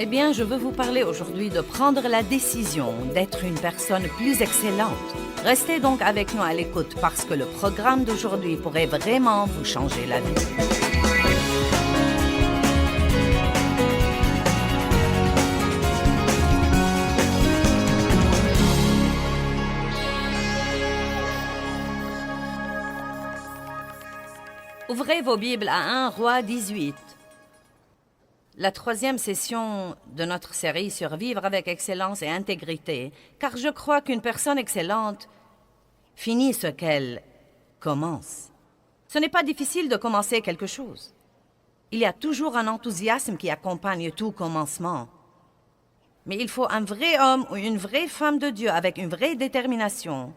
Eh bien, je veux vous parler aujourd'hui de prendre la décision d'être une personne plus excellente. Restez donc avec nous à l'écoute parce que le programme d'aujourd'hui pourrait vraiment vous changer la vie. Ouvrez vos Bibles à 1 Roi 18. La troisième session de notre série sur Vivre avec excellence et intégrité, car je crois qu'une personne excellente finit ce qu'elle commence. Ce n'est pas difficile de commencer quelque chose. Il y a toujours un enthousiasme qui accompagne tout commencement. Mais il faut un vrai homme ou une vraie femme de Dieu avec une vraie détermination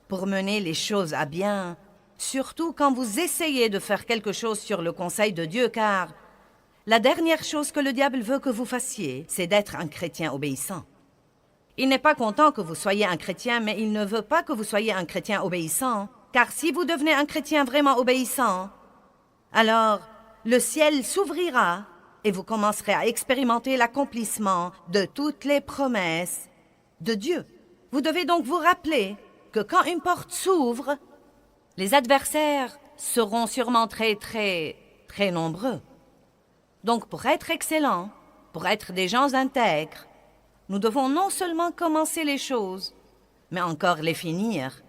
pour mener les choses à bien, surtout quand vous essayez de faire quelque chose sur le conseil de Dieu, car la dernière chose que le diable veut que vous fassiez, c'est d'être un chrétien obéissant. Il n'est pas content que vous soyez un chrétien, mais il ne veut pas que vous soyez un chrétien obéissant, car si vous devenez un chrétien vraiment obéissant, alors le ciel s'ouvrira et vous commencerez à expérimenter l'accomplissement de toutes les promesses de Dieu. Vous devez donc vous rappeler que quand une porte s'ouvre, les adversaires seront sûrement très nombreux. Donc, pour être excellents, pour être des gens intègres, nous devons non seulement commencer les choses, mais encore les finir.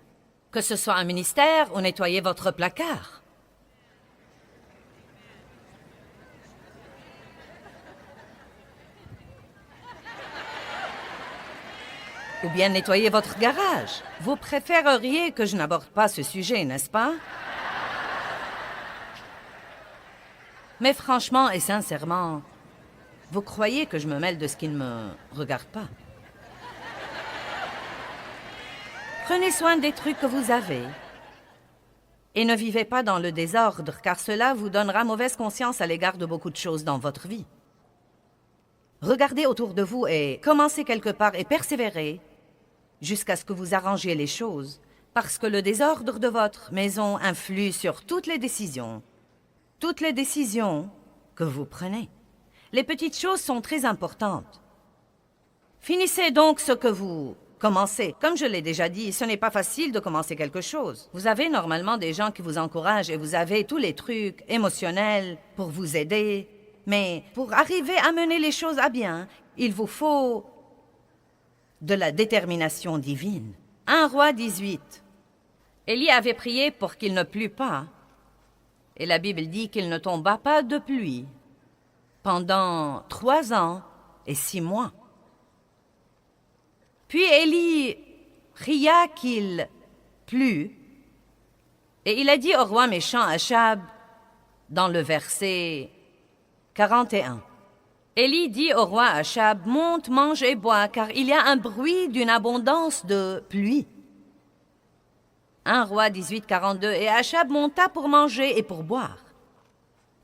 Que ce soit un ministère ou nettoyer votre placard. Ou bien nettoyer votre garage. Vous préféreriez que je n'aborde pas ce sujet, n'est-ce pas? Mais franchement et sincèrement, vous croyez que je me mêle de ce qui ne me regarde pas? Prenez soin des trucs que vous avez et ne vivez pas dans le désordre, car cela vous donnera mauvaise conscience à l'égard de beaucoup de choses dans votre vie. Regardez autour de vous et commencez quelque part et persévérez jusqu'à ce que vous arrangiez les choses, parce que le désordre de votre maison influe sur toutes les décisions que vous prenez. Les petites choses sont très importantes. Finissez donc ce que vous commencez. Comme je l'ai déjà dit, ce n'est pas facile de commencer quelque chose. Vous avez normalement des gens qui vous encouragent et vous avez tous les trucs émotionnels pour vous aider. Mais pour arriver à mener les choses à bien, il vous faut de la détermination divine. 1 Roi 18. Élie avait prié pour qu'il ne plût pas. Et la Bible dit qu'il ne tomba pas de pluie pendant 3 ans et 6 mois. Puis Élie pria qu'il plût, et il a dit au roi méchant Achab, dans le verset 41, Élie dit au roi Achab, « Monte, mange et bois, car il y a un bruit d'une abondance de pluie. » 1 Roi 18, 42, et Achab monta pour manger et pour boire.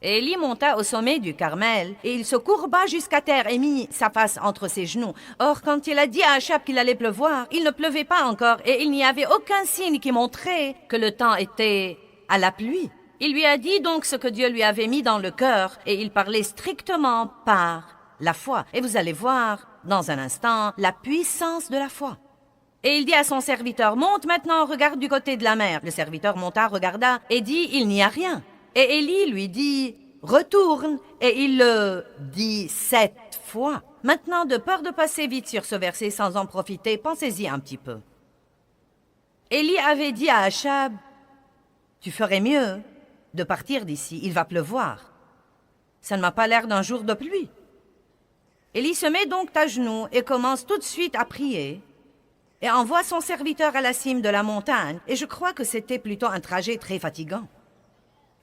Et Élie monta au sommet du Carmel, et il se courba jusqu'à terre et mit sa face entre ses genoux. Or, quand il a dit à Achab qu'il allait pleuvoir, il ne pleuvait pas encore, et il n'y avait aucun signe qui montrait que le temps était à la pluie. Il lui a dit donc ce que Dieu lui avait mis dans le cœur, et il parlait strictement par la foi. Et vous allez voir, dans un instant, la puissance de la foi. Et il dit à son serviteur, « Monte maintenant, regarde du côté de la mer. » Le serviteur monta, regarda, et dit, « Il n'y a rien. » Et Élie lui dit, « Retourne. » Et il le dit 7 fois. Maintenant, de peur de passer vite sur ce verset sans en profiter, pensez-y un petit peu. Élie avait dit à Achab, « Tu ferais mieux de partir d'ici, il va pleuvoir. Ça ne m'a pas l'air d'un jour de pluie. » Élie se met donc à genoux et commence tout de suite à prier et envoie son serviteur à la cime de la montagne, et je crois que c'était plutôt un trajet très fatigant.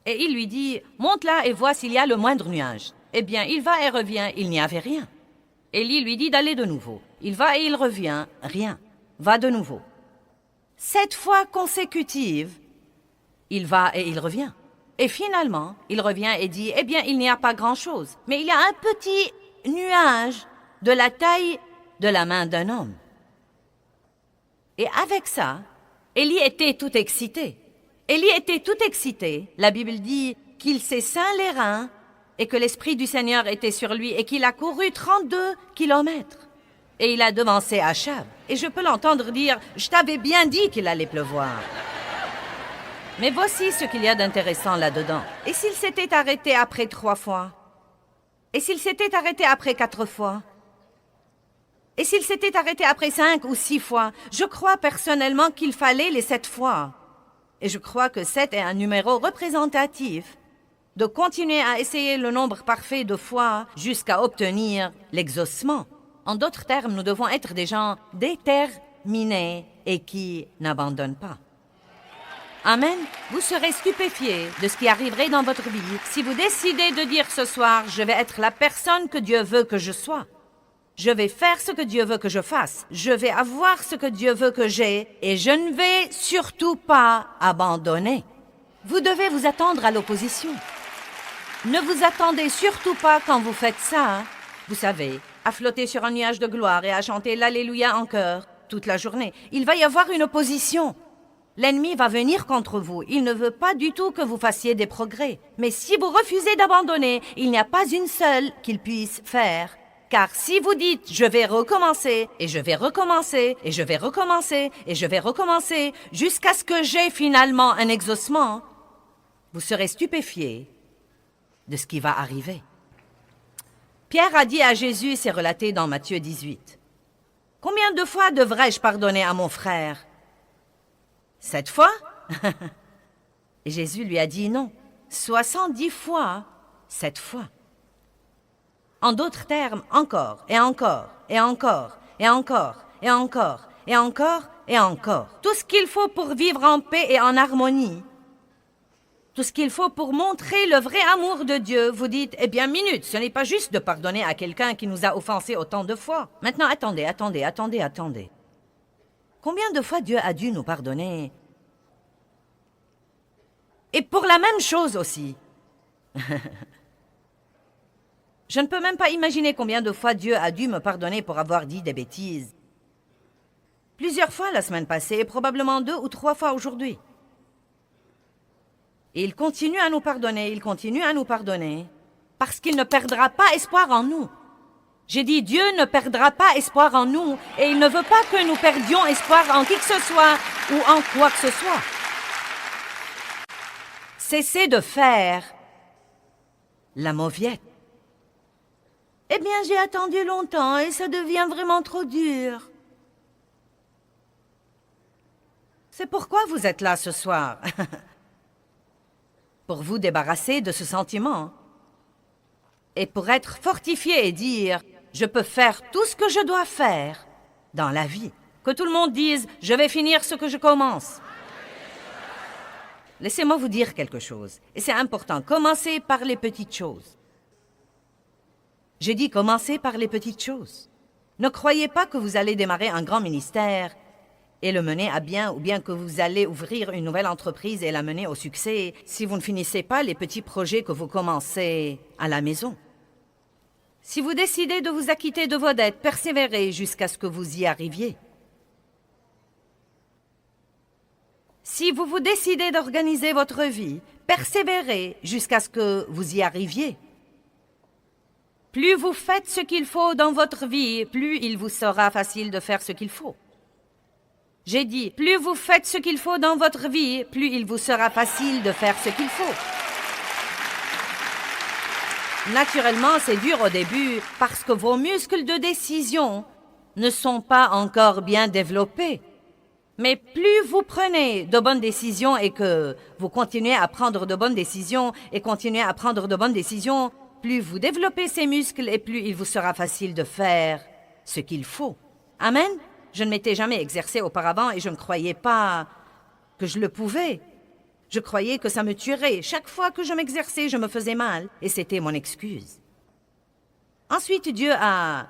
Et il lui dit, « Monte là et vois s'il y a le moindre nuage. » Eh bien, il va et revient, il n'y avait rien. Élie lui dit d'aller de nouveau. Il va et il revient, rien. Va de nouveau. 7 fois consécutives, il va et il revient. Et finalement, il revient et dit, « Eh bien, il n'y a pas grand-chose, mais il y a un petit nuage de la taille de la main d'un homme. » Et avec ça, Élie était tout excité. Élie était tout excité. La Bible dit qu'il s'est ceint les reins et que l'Esprit du Seigneur était sur lui et qu'il a couru 32 kilomètres. Et il a devancé Achab. Et je peux l'entendre dire « Je t'avais bien dit qu'il allait pleuvoir ». Mais voici ce qu'il y a d'intéressant là-dedans. Et s'il s'était arrêté après 3 fois? Et s'il s'était arrêté après 4 fois? Et s'il s'était arrêté après 5 ou 6 fois? Je crois personnellement qu'il fallait les 7 fois. Et je crois que 7 est un numéro représentatif de continuer à essayer le nombre parfait de fois jusqu'à obtenir l'exaucement. En d'autres termes, nous devons être des gens déterminés et qui n'abandonnent pas. Amen. Vous serez stupéfiés de ce qui arriverait dans votre vie si vous décidez de dire ce soir « Je vais être la personne que Dieu veut que je sois. Je vais faire ce que Dieu veut que je fasse. Je vais avoir ce que Dieu veut que j'ai et je ne vais surtout pas abandonner. » Vous devez vous attendre à l'opposition. Ne vous attendez surtout pas quand vous faites ça, vous savez, à flotter sur un nuage de gloire et à chanter l'Alléluia en chœur toute la journée. Il va y avoir une opposition. L'ennemi va venir contre vous. Il ne veut pas du tout que vous fassiez des progrès. Mais si vous refusez d'abandonner, il n'y a pas une seule qu'il puisse faire. Car si vous dites « je vais recommencer, et je vais recommencer, et je vais recommencer, et je vais recommencer, jusqu'à ce que j'ai finalement un exaucement », vous serez stupéfiés de ce qui va arriver. Pierre a dit à Jésus, c'est relaté dans Matthieu 18, « Combien de fois devrais-je pardonner à mon frère ? 7 fois ?» Et Jésus lui a dit non, 70 fois, 7 fois. En d'autres termes, encore, et encore, et encore, et encore, et encore, et encore, et encore. Tout ce qu'il faut pour vivre en paix et en harmonie. Tout ce qu'il faut pour montrer le vrai amour de Dieu. Vous dites, eh bien, minute, ce n'est pas juste de pardonner à quelqu'un qui nous a offensés autant de fois. Maintenant, attendez. Combien de fois Dieu a dû nous pardonner? Et pour la même chose aussi. Je ne peux même pas imaginer combien de fois Dieu a dû me pardonner pour avoir dit des bêtises. Plusieurs fois la semaine passée et probablement 2 ou 3 fois aujourd'hui. Et il continue à nous pardonner, parce qu'il ne perdra pas espoir en nous. J'ai dit, Dieu ne perdra pas espoir en nous, et il ne veut pas que nous perdions espoir en qui que ce soit ou en quoi que ce soit. Cessez de faire la mauviette. Eh bien, j'ai attendu longtemps et ça devient vraiment trop dur. C'est pourquoi vous êtes là ce soir. Pour vous débarrasser de ce sentiment. Et pour être fortifié et dire, je peux faire tout ce que je dois faire dans la vie. Que tout le monde dise, je vais finir ce que je commence. Laissez-moi vous dire quelque chose. Et c'est important, commencez par les petites choses. J'ai dit commencez par les petites choses. Ne croyez pas que vous allez démarrer un grand ministère et le mener à bien, ou bien que vous allez ouvrir une nouvelle entreprise et la mener au succès si vous ne finissez pas les petits projets que vous commencez à la maison. Si vous décidez de vous acquitter de vos dettes, persévérez jusqu'à ce que vous y arriviez. Si vous décidez d'organiser votre vie, persévérez jusqu'à ce que vous y arriviez. Plus vous faites ce qu'il faut dans votre vie, plus il vous sera facile de faire ce qu'il faut. J'ai dit, plus vous faites ce qu'il faut dans votre vie, plus il vous sera facile de faire ce qu'il faut. Naturellement, c'est dur au début parce que vos muscles de décision ne sont pas encore bien développés. Mais plus vous prenez de bonnes décisions et que vous continuez à prendre de bonnes décisions et continuez à prendre de bonnes décisions, plus vous développez ces muscles et plus il vous sera facile de faire ce qu'il faut. Amen? Je ne m'étais jamais exercée auparavant et je ne croyais pas que je le pouvais. Je croyais que ça me tuerait. Chaque fois que je m'exerçais, je me faisais mal et c'était mon excuse. Ensuite, Dieu a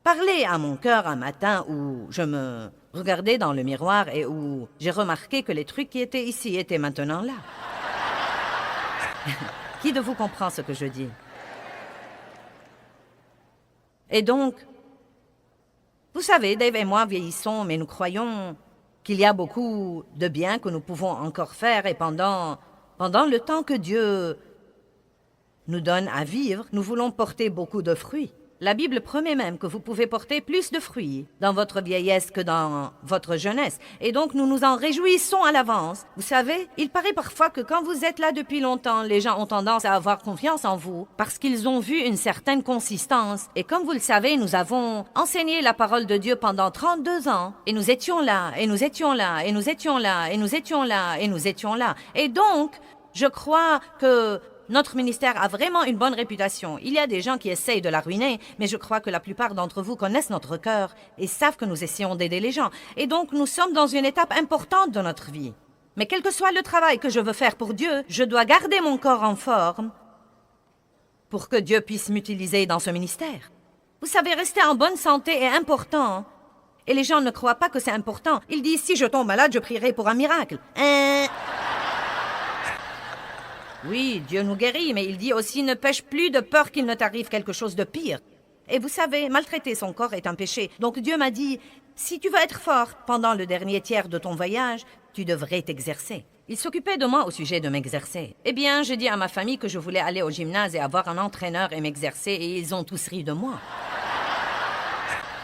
parlé à mon cœur un matin où je me regardais dans le miroir et où j'ai remarqué que les trucs qui étaient ici étaient maintenant là. Qui de vous comprend ce que je dis? Et donc, vous savez, Dave et moi vieillissons, mais nous croyons qu'il y a beaucoup de bien que nous pouvons encore faire et pendant le temps que Dieu nous donne à vivre, nous voulons porter beaucoup de fruits. La Bible promet même que vous pouvez porter plus de fruits dans votre vieillesse que dans votre jeunesse. Et donc, nous nous en réjouissons à l'avance. Vous savez, il paraît parfois que quand vous êtes là depuis longtemps, les gens ont tendance à avoir confiance en vous parce qu'ils ont vu une certaine consistance. Et comme vous le savez, nous avons enseigné la parole de Dieu pendant 32 ans. Et nous étions là, et nous étions là, et nous étions là, et nous étions là, et nous étions là. Et donc, je crois que notre ministère a vraiment une bonne réputation. Il y a des gens qui essayent de la ruiner, mais je crois que la plupart d'entre vous connaissent notre cœur et savent que nous essayons d'aider les gens. Et donc, nous sommes dans une étape importante de notre vie. Mais quel que soit le travail que je veux faire pour Dieu, je dois garder mon corps en forme pour que Dieu puisse m'utiliser dans ce ministère. Vous savez, rester en bonne santé est important. Et les gens ne croient pas que c'est important. Ils disent, si je tombe malade, je prierai pour un miracle. Oui, Dieu nous guérit, mais il dit aussi ne pêche plus de peur qu'il ne t'arrive quelque chose de pire. Et vous savez, maltraiter son corps est un péché. Donc Dieu m'a dit, si tu veux être forte pendant le dernier tiers de ton voyage, tu devrais t'exercer. Il s'occupait de moi au sujet de m'exercer. Eh bien, j'ai dit à ma famille que je voulais aller au gymnase et avoir un entraîneur et m'exercer, et ils ont tous ri de moi.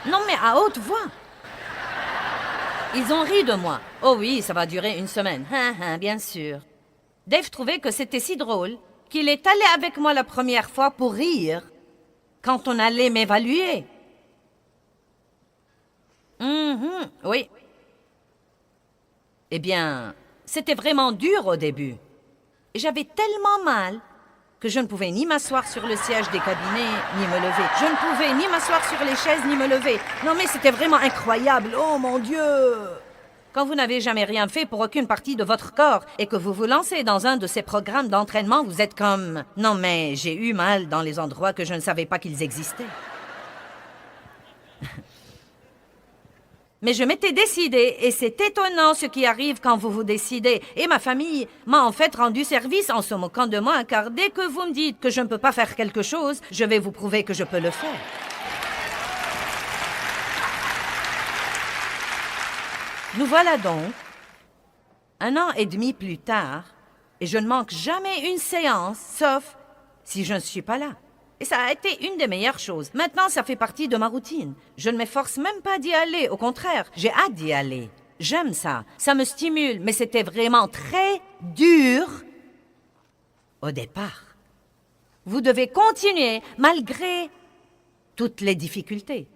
Non, mais à haute voix. Ils ont ri de moi. Oh oui, ça va durer une semaine. Bien sûr. Dave trouvait que c'était si drôle qu'il est allé avec moi la première fois pour rire quand on allait m'évaluer. Oui. Eh bien, c'était vraiment dur au début. Et j'avais tellement mal que je ne pouvais ni m'asseoir sur le siège des cabinets, ni me lever. Je ne pouvais ni m'asseoir sur les chaises, ni me lever. Non mais c'était vraiment incroyable. Oh mon Dieu! Quand vous n'avez jamais rien fait pour aucune partie de votre corps et que vous vous lancez dans un de ces programmes d'entraînement, vous êtes comme « Non, mais j'ai eu mal dans les endroits que je ne savais pas qu'ils existaient. » Mais je m'étais décidée et c'est étonnant ce qui arrive quand vous vous décidez. Et ma famille m'a en fait rendu service en se moquant de moi car dès que vous me dites que je ne peux pas faire quelque chose, je vais vous prouver que je peux le faire. Nous voilà donc, 1 an et demi plus tard, et je ne manque jamais une séance, sauf si je ne suis pas là. Et ça a été une des meilleures choses. Maintenant, ça fait partie de ma routine. Je ne m'efforce même pas d'y aller, au contraire, j'ai hâte d'y aller. J'aime ça, ça me stimule, mais c'était vraiment très dur au départ. Vous devez continuer malgré toutes les difficultés.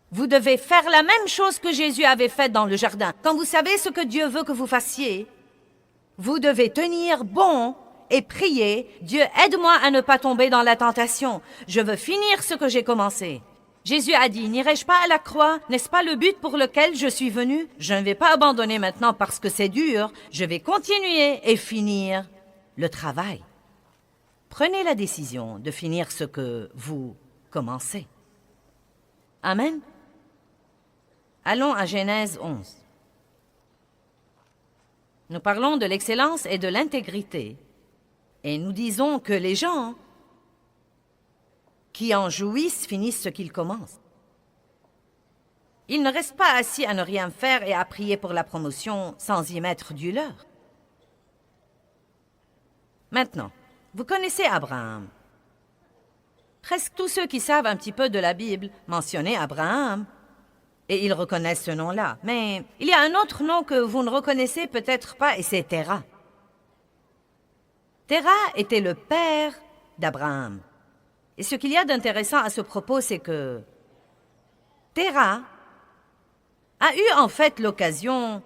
Vous devez faire la même chose que Jésus avait faite dans le jardin. Quand vous savez ce que Dieu veut que vous fassiez, vous devez tenir bon et prier. Dieu, aide-moi à ne pas tomber dans la tentation. Je veux finir ce que j'ai commencé. Jésus a dit, n'irai-je pas à la croix? N'est-ce pas le but pour lequel je suis venu? Je ne vais pas abandonner maintenant parce que c'est dur. Je vais continuer et finir le travail. Prenez la décision de finir ce que vous commencez. Amen. Allons à Genèse 11. Nous parlons de l'excellence et de l'intégrité. Et nous disons que les gens qui en jouissent finissent ce qu'ils commencent. Ils ne restent pas assis à ne rien faire et à prier pour la promotion sans y mettre du leur. Maintenant, vous connaissez Abraham. Presque tous ceux qui savent un petit peu de la Bible mentionnent Abraham. Et ils reconnaissent ce nom-là. Mais il y a un autre nom que vous ne reconnaissez peut-être pas, et c'est Terah. Terah était le père d'Abraham. Et ce qu'il y a d'intéressant à ce propos, c'est que Terah a eu en fait l'occasion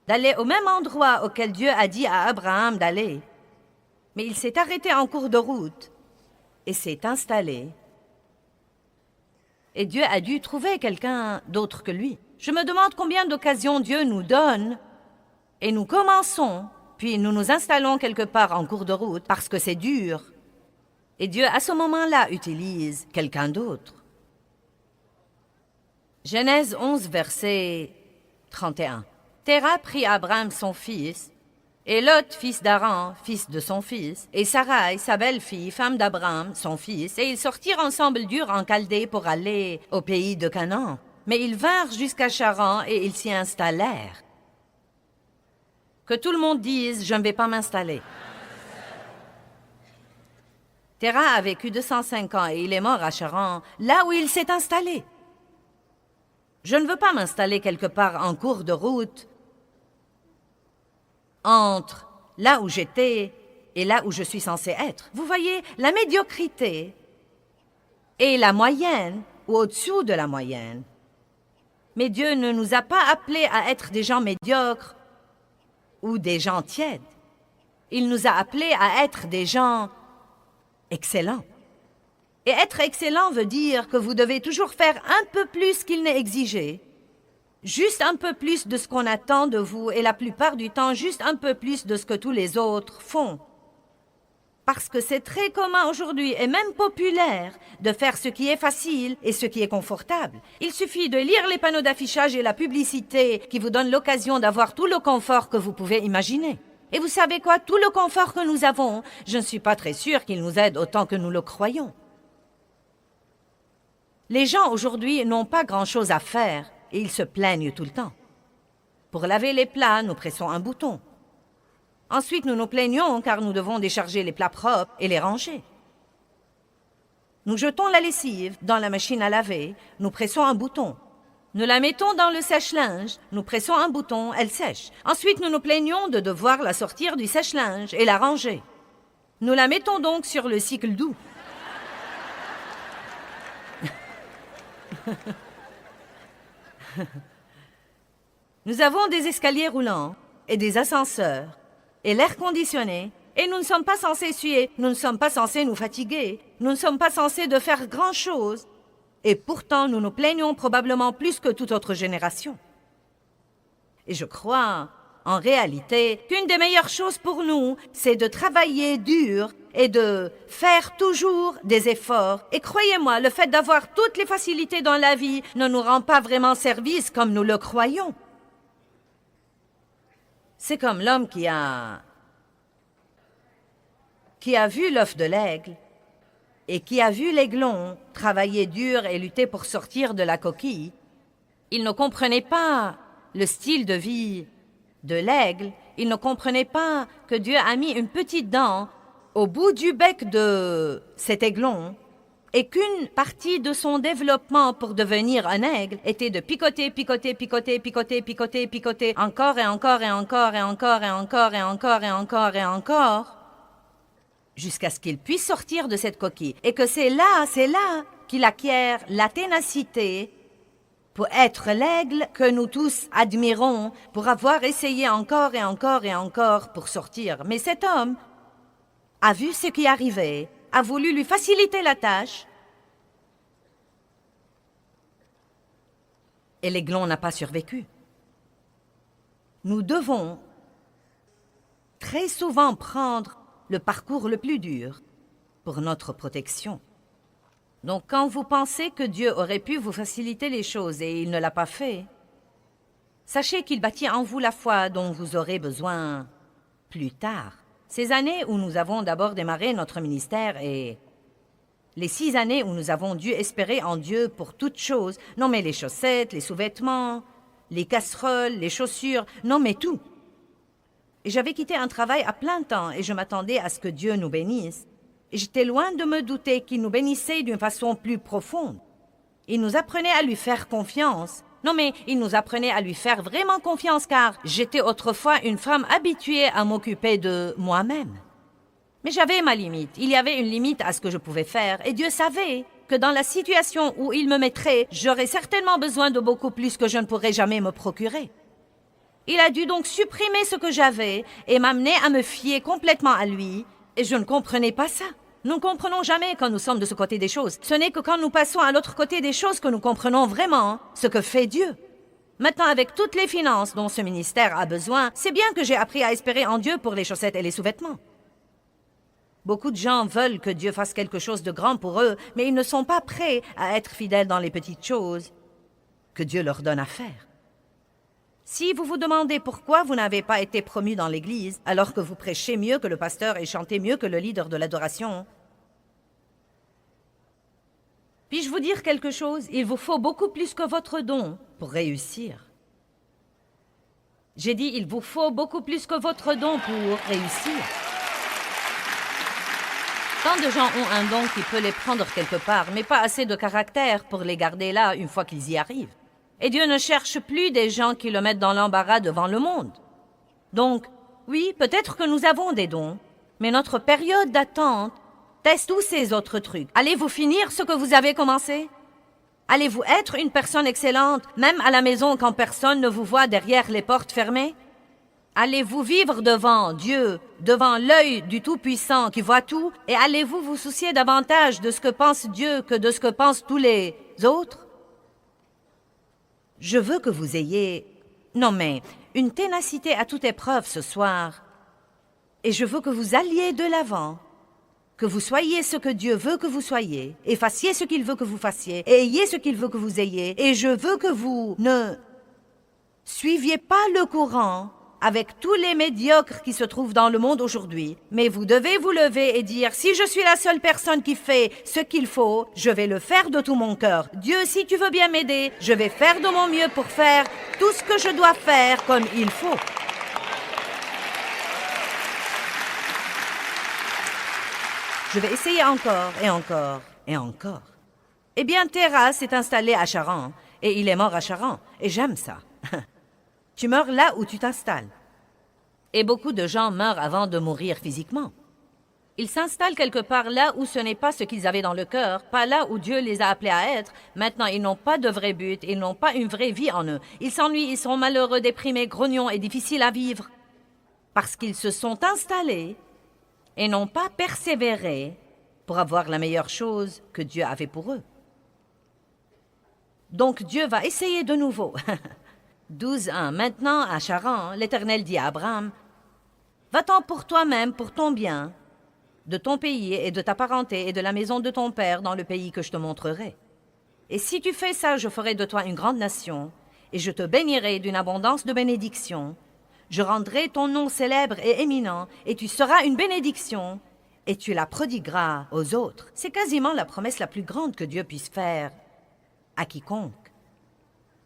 d'aller au même endroit auquel Dieu a dit à Abraham d'aller. Mais il s'est arrêté en cours de route et s'est installé. Et Dieu a dû trouver quelqu'un d'autre que lui. Je me demande combien d'occasions Dieu nous donne et nous commençons, puis nous nous installons quelque part en cours de route parce que c'est dur. Et Dieu, à ce moment-là, utilise quelqu'un d'autre. Genèse 11, verset 31. Terah prit Abraham son fils, et Lot, fils d'Aran, fils de son fils, et Sarai, sa belle-fille, femme d'Abraham, son fils, et ils sortirent ensemble d'Ur en Chaldée pour aller au pays de Canaan. mais ils vinrent jusqu'à Charan et ils s'y installèrent. Que tout le monde dise « je ne vais pas m'installer ». Terah a vécu 205 ans et il est mort à Charan, là où il s'est installé. Je ne veux pas m'installer quelque part en cours de route, entre là où j'étais et là où je suis censé être. Vous voyez, la médiocrité et la moyenne, ou au-dessous de la moyenne. Mais Dieu ne nous a pas appelés à être des gens médiocres ou des gens tièdes. Il nous a appelés à être des gens excellents. Et être excellent veut dire que vous devez toujours faire un peu plus qu'il n'est exigé. Juste un peu plus de ce qu'on attend de vous et la plupart du temps, juste un peu plus de ce que tous les autres font. Parce que c'est très commun aujourd'hui et même populaire de faire ce qui est facile et ce qui est confortable. Il suffit de lire les panneaux d'affichage et la publicité qui vous donnent l'occasion d'avoir tout le confort que vous pouvez imaginer. Et vous savez quoi? Tout le confort que nous avons, je ne suis pas très sûre qu'il nous aide autant que nous le croyons. Les gens aujourd'hui n'ont pas grand-chose à faire et ils se plaignent tout le temps. Pour laver les plats, nous pressons un bouton. Ensuite, nous nous plaignons car nous devons décharger les plats propres et les ranger. Nous jetons la lessive dans la machine à laver, nous pressons un bouton. Nous la mettons dans le sèche-linge, nous pressons un bouton, elle sèche. Ensuite, nous nous plaignons de devoir la sortir du sèche-linge et la ranger. Nous la mettons donc sur le cycle doux. Nous avons des escaliers roulants et des ascenseurs et l'air conditionné et nous ne sommes pas censés suer, nous ne sommes pas censés nous fatiguer, nous ne sommes pas censés de faire grand-chose. Et pourtant, nous nous plaignons probablement plus que toute autre génération. Et je crois, en réalité, qu'une des meilleures choses pour nous, c'est de travailler dur et de faire toujours des efforts. Et croyez-moi, le fait d'avoir toutes les facilités dans la vie ne nous rend pas vraiment service comme nous le croyons. C'est comme l'homme qui a vu l'œuf de l'aigle et qui a vu l'aiglon travailler dur et lutter pour sortir de la coquille. Il ne comprenait pas le style de vie de l'aigle. Il ne comprenait pas que Dieu a mis une petite dent au bout du bec de cet aiglon et qu'une partie de son développement pour devenir un aigle était de picoter, picoter, picoter, picoter, picoter, picoter, encore et encore et encore et encore et encore et encore et encore et encore, jusqu'à ce qu'il puisse sortir de cette coquille. Et que c'est là qu'il acquiert la ténacité pour être l'aigle que nous tous admirons, pour avoir essayé encore et encore et encore pour sortir. Mais cet homme a vu ce qui arrivait, a voulu lui faciliter la tâche, et l'aiglon n'a pas survécu. Nous devons très souvent prendre le parcours le plus dur pour notre protection. Donc quand vous pensez que Dieu aurait pu vous faciliter les choses et il ne l'a pas fait, sachez qu'il bâtit en vous la foi dont vous aurez besoin plus tard. Ces années où nous avons d'abord démarré notre ministère et les 6 années où nous avons dû espérer en Dieu pour toutes choses, non mais les chaussettes, les sous-vêtements, les casseroles, les chaussures, non mais tout. Et j'avais quitté un travail à plein temps et je m'attendais à ce que Dieu nous bénisse. Et j'étais loin de me douter qu'il nous bénissait d'une façon plus profonde. Il nous apprenait à lui faire confiance. Non mais il nous apprenait à lui faire vraiment confiance car j'étais autrefois une femme habituée à m'occuper de moi-même. Mais j'avais ma limite. Il y avait une limite à ce que je pouvais faire et Dieu savait que dans la situation où il me mettrait, j'aurais certainement besoin de beaucoup plus que je ne pourrais jamais me procurer. Il a dû donc supprimer ce que j'avais et m'amener à me fier complètement à lui et je ne comprenais pas ça. Nous ne comprenons jamais quand nous sommes de ce côté des choses. Ce n'est que quand nous passons à l'autre côté des choses que nous comprenons vraiment ce que fait Dieu. Maintenant, avec toutes les finances dont ce ministère a besoin, c'est bien que j'ai appris à espérer en Dieu pour les chaussettes et les sous-vêtements. Beaucoup de gens veulent que Dieu fasse quelque chose de grand pour eux, mais ils ne sont pas prêts à être fidèles dans les petites choses que Dieu leur donne à faire. Si vous vous demandez pourquoi vous n'avez pas été promu dans l'Église, alors que vous prêchez mieux que le pasteur et chantez mieux que le leader de l'adoration, Puis-je vous dire quelque chose? Il vous faut beaucoup plus que votre don pour réussir. J'ai dit, il vous faut beaucoup plus que votre don pour réussir. Tant de gens ont un don qui peut les prendre quelque part, mais pas assez de caractère pour les garder là une fois qu'ils y arrivent. Et Dieu ne cherche plus des gens qui le mettent dans l'embarras devant le monde. Donc, oui, peut-être que nous avons des dons, mais notre période d'attente teste tous ces autres trucs. Allez-vous finir ce que vous avez commencé? Allez-vous être une personne excellente, même à la maison quand personne ne vous voit derrière les portes fermées? Allez-vous vivre devant Dieu, devant l'œil du Tout-Puissant qui voit tout, et allez-vous vous soucier davantage de ce que pense Dieu que de ce que pensent tous les autres? Je veux que vous ayez, non mais, une ténacité à toute épreuve ce soir, et je veux que vous alliez de l'avant, que vous soyez ce que Dieu veut que vous soyez, et fassiez ce qu'il veut que vous fassiez, et ayez ce qu'il veut que vous ayez, et je veux que vous ne suiviez pas le courant avec tous les médiocres qui se trouvent dans le monde aujourd'hui. Mais vous devez vous lever et dire, si je suis la seule personne qui fait ce qu'il faut, je vais le faire de tout mon cœur. Dieu, si tu veux bien m'aider, je vais faire de mon mieux pour faire tout ce que je dois faire comme il faut. Je vais essayer encore et encore et encore. Eh bien, Terra s'est installé à Charan et il est mort à Charan. Et j'aime ça. Tu meurs là où tu t'installes. Et beaucoup de gens meurent avant de mourir physiquement. Ils s'installent quelque part là où ce n'est pas ce qu'ils avaient dans le cœur, pas là où Dieu les a appelés à être. Maintenant, ils n'ont pas de vrai but, ils n'ont pas une vraie vie en eux. Ils s'ennuient, ils sont malheureux, déprimés, grognons et difficiles à vivre. Parce qu'ils se sont installés et n'ont pas persévéré pour avoir la meilleure chose que Dieu avait pour eux. Donc Dieu va essayer de nouveau. 12:1. Maintenant, à Charan, l'Éternel dit à Abraham, « Va-t'en pour toi-même, pour ton bien, de ton pays et de ta parenté et de la maison de ton père dans le pays que je te montrerai. Et si tu fais ça, je ferai de toi une grande nation, et je te bénirai d'une abondance de bénédictions. Je rendrai ton nom célèbre et éminent, et tu seras une bénédiction, et tu la prodigueras aux autres. » C'est quasiment la promesse la plus grande que Dieu puisse faire à quiconque.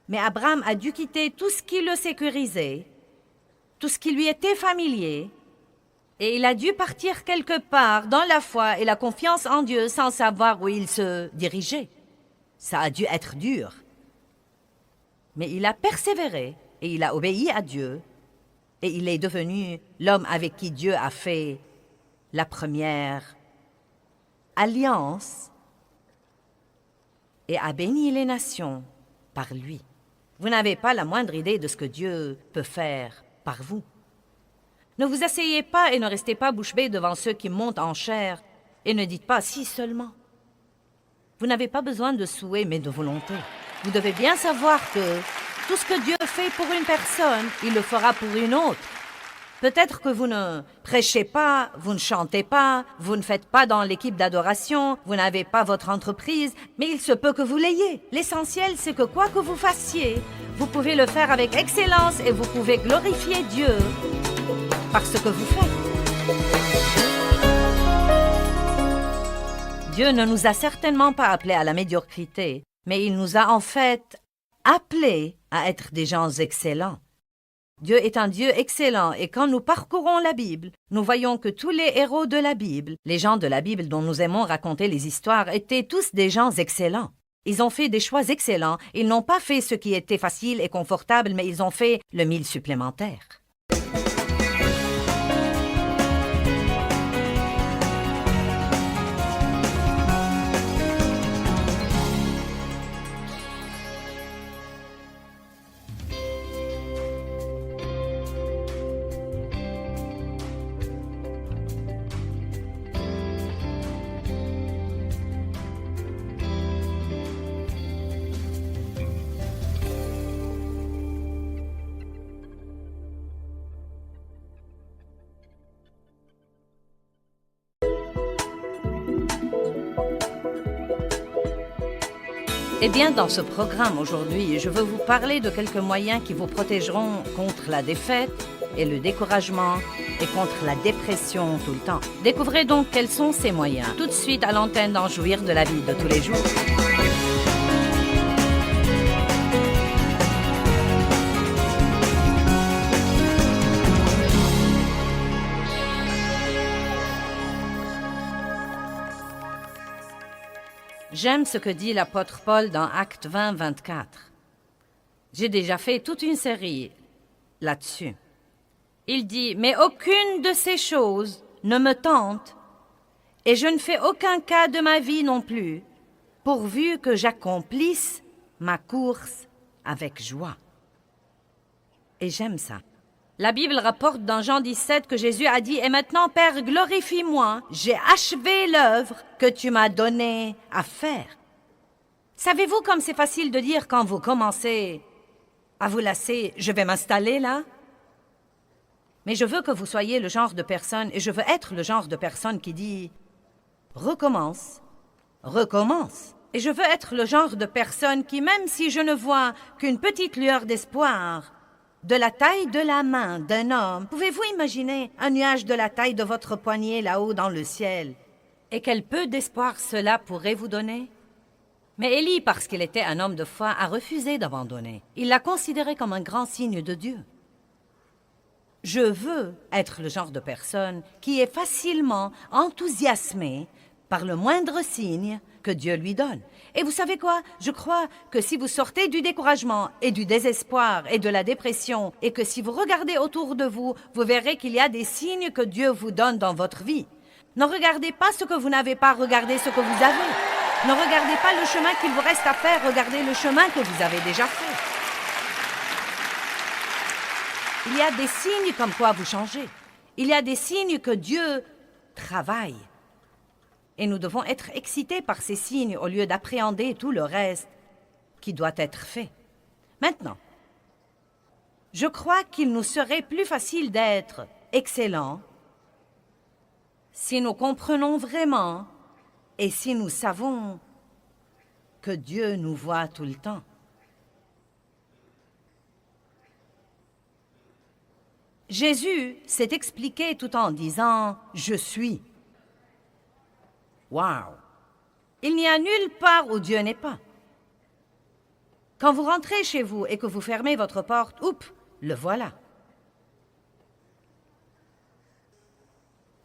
Mais Abraham a dû quitter tout ce qui le sécurisait, tout ce qui lui était familier, et il a dû partir quelque part dans la foi et la confiance en Dieu sans savoir où il se dirigeait. Ça a dû être dur. Mais il a persévéré et il a obéi à Dieu, et il est devenu l'homme avec qui Dieu a fait la première alliance et a béni les nations par lui. Vous n'avez pas la moindre idée de ce que Dieu peut faire par vous. Ne vous asseyez pas et ne restez pas bouche bée devant ceux qui montent en chair et ne dites pas « si seulement ». Vous n'avez pas besoin de souhait mais de volonté. Vous devez bien savoir que tout ce que Dieu fait pour une personne, il le fera pour une autre. Peut-être que vous ne prêchez pas, vous ne chantez pas, vous ne faites pas dans l'équipe d'adoration, vous n'avez pas votre entreprise, mais il se peut que vous l'ayez. L'essentiel, c'est que quoi que vous fassiez, vous pouvez le faire avec excellence et vous pouvez glorifier Dieu par ce que vous faites. Dieu ne nous a certainement pas appelés à la médiocrité, mais il nous a en fait appelés à être des gens excellents. Dieu est un Dieu excellent et quand nous parcourons la Bible, nous voyons que tous les héros de la Bible, les gens de la Bible dont nous aimons raconter les histoires, étaient tous des gens excellents. Ils ont fait des choix excellents. Ils n'ont pas fait ce qui était facile et confortable, mais ils ont fait le mille supplémentaire. Eh bien, dans ce programme aujourd'hui, je veux vous parler de quelques moyens qui vous protégeront contre la défaite et le découragement et contre la dépression tout le temps. Découvrez donc quels sont ces moyens, tout de suite à l'antenne d'en jouir de la vie de tous les jours. J'aime ce que dit l'apôtre Paul dans Actes 20, 24. J'ai déjà fait toute une série là-dessus. Il dit « Mais aucune de ces choses ne me tente, et je ne fais aucun cas de ma vie non plus, pourvu que j'accomplisse ma course avec joie. » Et j'aime ça. La Bible rapporte dans Jean 17 que Jésus a dit « Et maintenant, Père, glorifie-moi, j'ai achevé l'œuvre que tu m'as donnée à faire. » Savez-vous comme c'est facile de dire quand vous commencez à vous lasser « Je vais m'installer là ?» Mais je veux que vous soyez le genre de personne, et je veux être le genre de personne qui dit « Recommence, recommence. » Et je veux être le genre de personne qui, même si je ne vois qu'une petite lueur d'espoir, de la taille de la main d'un homme, pouvez-vous imaginer un nuage de la taille de votre poignet là-haut dans le ciel? Et quel peu d'espoir cela pourrait vous donner? Mais Élie, parce qu'il était un homme de foi, a refusé d'abandonner. Il l'a considéré comme un grand signe de Dieu. Je veux être le genre de personne qui est facilement enthousiasmée par le moindre signe que Dieu lui donne. Et vous savez quoi? Je crois que si vous sortez du découragement et du désespoir et de la dépression, et que si vous regardez autour de vous, vous verrez qu'il y a des signes que Dieu vous donne dans votre vie. Ne regardez pas ce que vous n'avez pas, regardez ce que vous avez. Ne regardez pas le chemin qu'il vous reste à faire, regardez le chemin que vous avez déjà fait. Il y a des signes comme quoi vous changez. Il y a des signes que Dieu travaille. Et nous devons être excités par ces signes au lieu d'appréhender tout le reste qui doit être fait. Maintenant, je crois qu'il nous serait plus facile d'être excellents si nous comprenons vraiment et si nous savons que Dieu nous voit tout le temps. Jésus s'est expliqué tout en disant « Je suis ». Wow! Il n'y a nulle part où Dieu n'est pas. Quand vous rentrez chez vous et que vous fermez votre porte, oups, le voilà.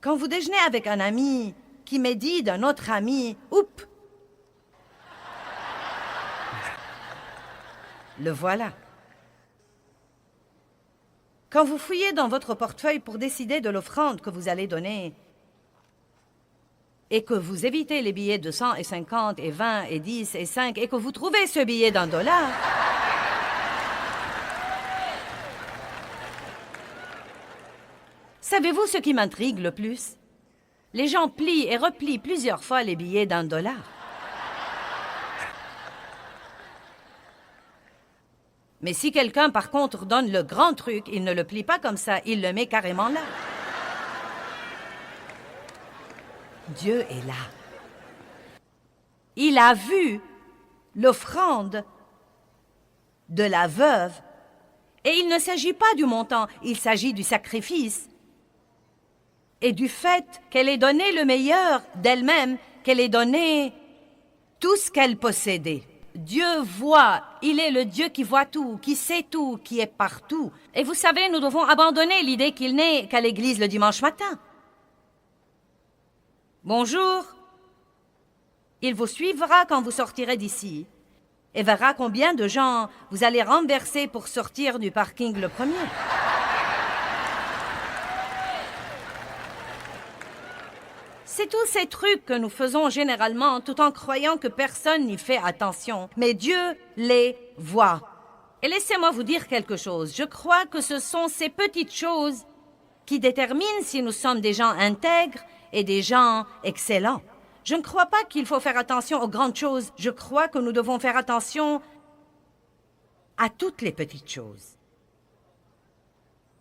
Quand vous déjeunez avec un ami qui médit d'un autre ami, oups, le voilà. Quand vous fouillez dans votre portefeuille pour décider de l'offrande que vous allez donner, et que vous évitez les billets de 100 et 50 et 20 et 10 et 5 et que vous trouvez ce billet d'$1, savez-vous ce qui m'intrigue le plus? Les gens plient et replient plusieurs fois les billets d'$1. Mais si quelqu'un, par contre, donne le grand truc, il ne le plie pas comme ça, il le met carrément là. Dieu est là. Il a vu l'offrande de la veuve. Et il ne s'agit pas du montant, il s'agit du sacrifice et du fait qu'elle ait donné le meilleur d'elle-même, qu'elle ait donné tout ce qu'elle possédait. Dieu voit, il est le Dieu qui voit tout, qui sait tout, qui est partout. Et vous savez, nous devons abandonner l'idée qu'il n'est qu'à l'église le dimanche matin. Bonjour. Il vous suivra quand vous sortirez d'ici et verra combien de gens vous allez renverser pour sortir du parking le premier. C'est tous ces trucs que nous faisons généralement tout en croyant que personne n'y fait attention. Mais Dieu les voit. Et laissez-moi vous dire quelque chose. Je crois que ce sont ces petites choses qui déterminent si nous sommes des gens intègres et des gens excellents. Je ne crois pas qu'il faut faire attention aux grandes choses. Je crois que nous devons faire attention à toutes les petites choses.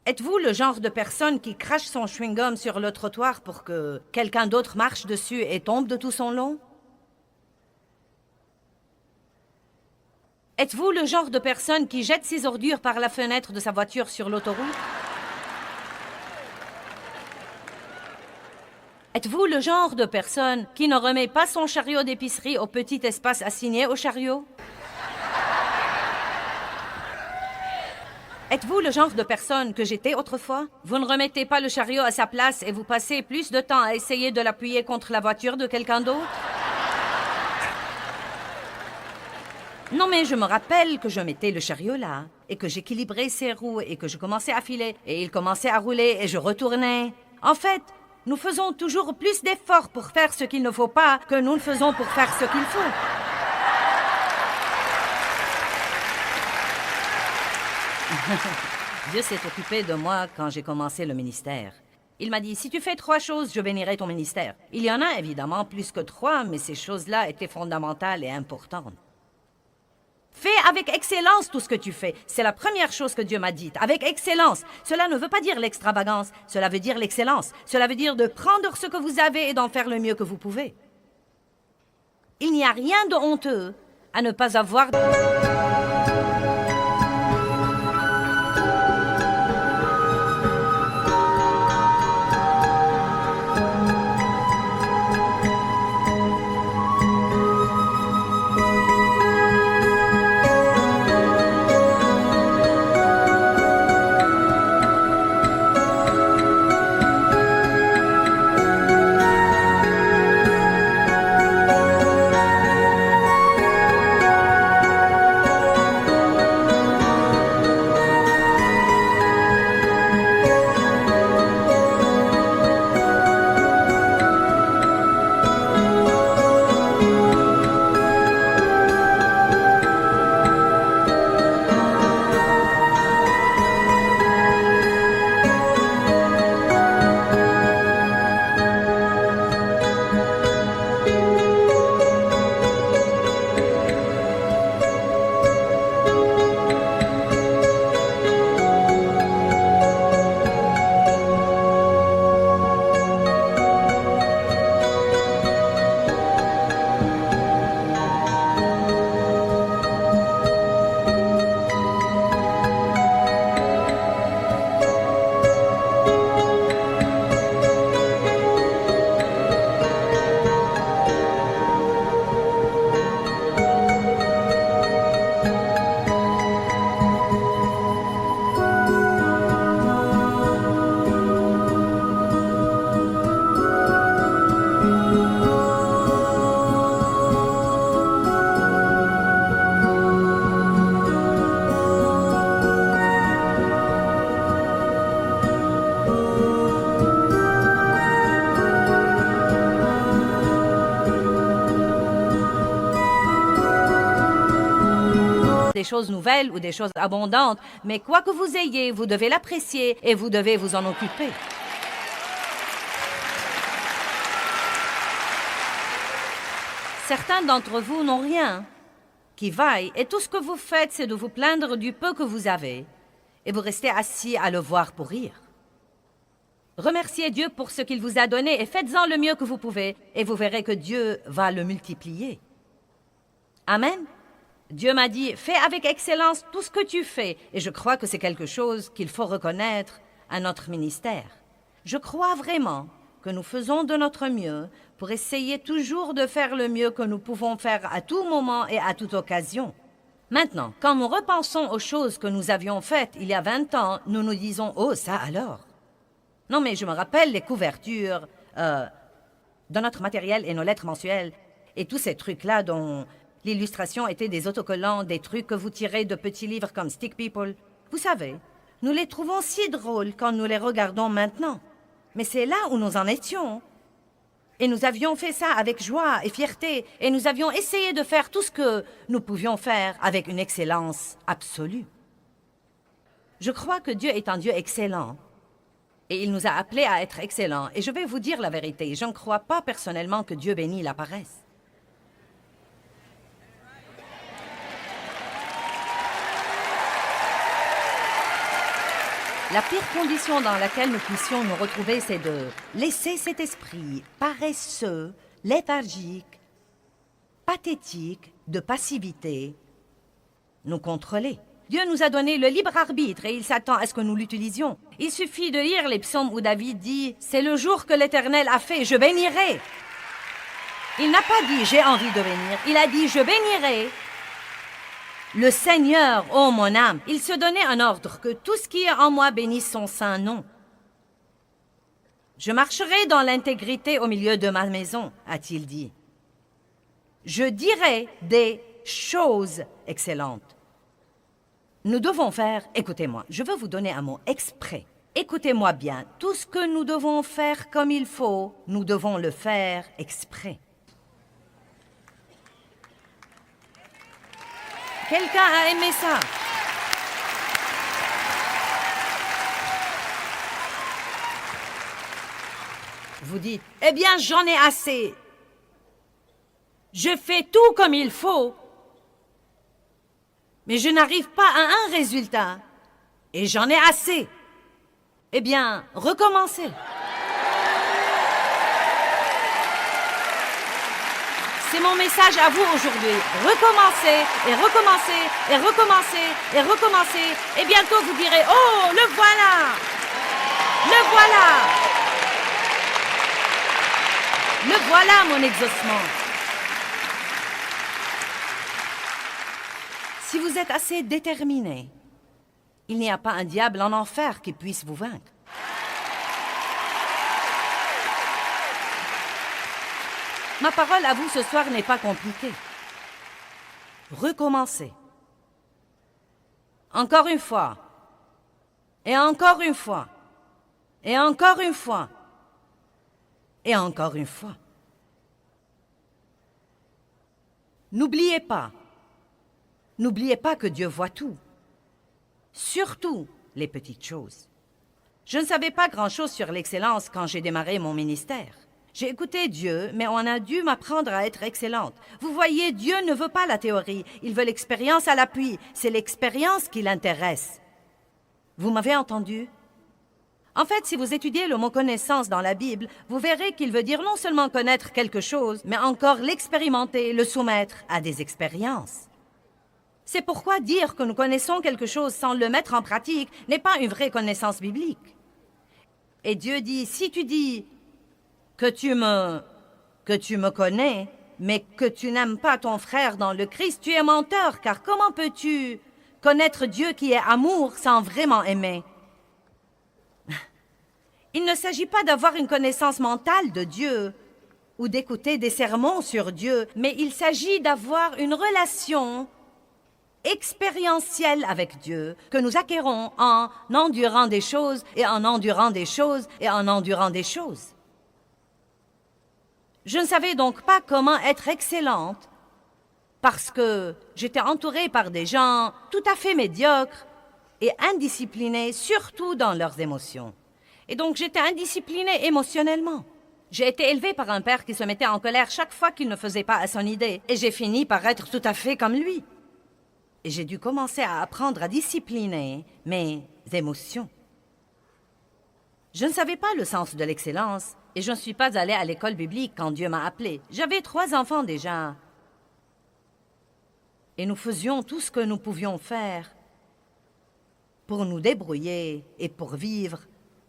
Êtes-vous le genre de personne qui crache son chewing-gum sur le trottoir pour que quelqu'un d'autre marche dessus et tombe de tout son long? Êtes-vous le genre de personne qui jette ses ordures par la fenêtre de sa voiture sur l'autoroute? Êtes-vous le genre de personne qui ne remet pas son chariot d'épicerie au petit espace assigné au chariot? Êtes-vous le genre de personne que j'étais autrefois? Vous ne remettez pas le chariot à sa place et vous passez plus de temps à essayer de l'appuyer contre la voiture de quelqu'un d'autre? Non, mais je me rappelle que je mettais le chariot là, et que j'équilibrais ses roues, et que je commençais à filer, et il commençait à rouler, et je retournais. En fait, nous faisons toujours plus d'efforts pour faire ce qu'il ne faut pas que nous le faisons pour faire ce qu'il faut. Dieu s'est occupé de moi quand j'ai commencé le ministère. Il m'a dit, si tu fais 3 choses, je bénirai ton ministère. Il y en a évidemment plus que 3, mais ces choses-là étaient fondamentales et importantes. Fais avec excellence tout ce que tu fais. C'est la première chose que Dieu m'a dite. Avec excellence. Cela ne veut pas dire l'extravagance. Cela veut dire l'excellence. Cela veut dire de prendre ce que vous avez et d'en faire le mieux que vous pouvez. Il n'y a rien de honteux à ne pas avoir... des choses nouvelles ou des choses abondantes, mais quoi que vous ayez, vous devez l'apprécier et vous devez vous en occuper. Certains d'entre vous n'ont rien qui vaille et tout ce que vous faites, c'est de vous plaindre du peu que vous avez et vous restez assis à le voir pourrir. Remerciez Dieu pour ce qu'il vous a donné et faites-en le mieux que vous pouvez et vous verrez que Dieu va le multiplier. Amen. Dieu m'a dit, fais avec excellence tout ce que tu fais. Et je crois que c'est quelque chose qu'il faut reconnaître à notre ministère. Je crois vraiment que nous faisons de notre mieux pour essayer toujours de faire le mieux que nous pouvons faire à tout moment et à toute occasion. Maintenant, quand nous repensons aux choses que nous avions faites il y a 20 ans, nous nous disons, oh, ça alors. Non, mais je me rappelle les couvertures de notre matériel et nos lettres mensuelles et tous ces trucs-là dont... l'illustration était des autocollants, des trucs que vous tirez de petits livres comme Stick People. Vous savez, nous les trouvons si drôles quand nous les regardons maintenant. Mais c'est là où nous en étions. Et nous avions fait ça avec joie et fierté, et nous avions essayé de faire tout ce que nous pouvions faire avec une excellence absolue. Je crois que Dieu est un Dieu excellent, et il nous a appelés à être excellents. Et je vais vous dire la vérité, je ne crois pas personnellement que Dieu bénit la paresse. La pire condition dans laquelle nous puissions nous retrouver, c'est de laisser cet esprit paresseux, léthargique, pathétique, de passivité, nous contrôler. Dieu nous a donné le libre arbitre et il s'attend à ce que nous l'utilisions. Il suffit de lire les psaumes où David dit « C'est le jour que l'Éternel a fait, je bénirai ». Il n'a pas dit « J'ai envie de bénir », il a dit « Je bénirai ». Le Seigneur, ô mon âme, il se donnait un ordre que tout ce qui est en moi bénisse son saint nom. Je marcherai dans l'intégrité au milieu de ma maison, a-t-il dit. Je dirai des choses excellentes. Nous devons faire, écoutez-moi, je veux vous donner un mot exprès. Écoutez-moi bien, tout ce que nous devons faire comme il faut, nous devons le faire exprès. Quelqu'un a aimé ça? Vous dites, eh bien, j'en ai assez. Je fais tout comme il faut, mais je n'arrive pas à un résultat, et j'en ai assez. Eh bien, recommencez. C'est mon message à vous aujourd'hui. Recommencez, et recommencez, et recommencez, et recommencez, et bientôt vous direz, oh, le voilà! Le voilà! Le voilà, mon exaucement. Si vous êtes assez déterminé, il n'y a pas un diable en enfer qui puisse vous vaincre. Ma parole à vous ce soir n'est pas compliquée. Recommencez. Encore une fois. Et encore une fois. Et encore une fois. Et encore une fois. N'oubliez pas que Dieu voit tout, surtout les petites choses. Je ne savais pas grand-chose sur l'excellence quand j'ai démarré mon ministère. J'ai écouté Dieu, mais on a dû m'apprendre à être excellente. Vous voyez, Dieu ne veut pas la théorie, il veut l'expérience à l'appui. C'est l'expérience qui l'intéresse. Vous m'avez entendu? En fait, si vous étudiez le mot « connaissance » dans la Bible, vous verrez qu'il veut dire non seulement connaître quelque chose, mais encore l'expérimenter, le soumettre à des expériences. C'est pourquoi dire que nous connaissons quelque chose sans le mettre en pratique n'est pas une vraie connaissance biblique. Et Dieu dit, si tu dis que tu me connais, mais que tu n'aimes pas ton frère dans le Christ, tu es menteur, car comment peux-tu connaître Dieu qui est amour sans vraiment aimer? Il ne s'agit pas d'avoir une connaissance mentale de Dieu ou d'écouter des sermons sur Dieu, mais il s'agit d'avoir une relation expérientielle avec Dieu que nous acquérons en endurant des choses et en endurant des choses et en endurant des choses. Je ne savais donc pas comment être excellente parce que j'étais entourée par des gens tout à fait médiocres et indisciplinés, surtout dans leurs émotions. Et donc j'étais indisciplinée émotionnellement. J'ai été élevée par un père qui se mettait en colère chaque fois qu'il ne faisait pas à son idée, et j'ai fini par être tout à fait comme lui. Et j'ai dû commencer à apprendre à discipliner mes émotions. Je ne savais pas le sens de l'excellence, et je ne suis pas allée à l'école biblique quand Dieu m'a appelée. J'avais 3 enfants déjà. Et nous faisions tout ce que nous pouvions faire pour nous débrouiller et pour vivre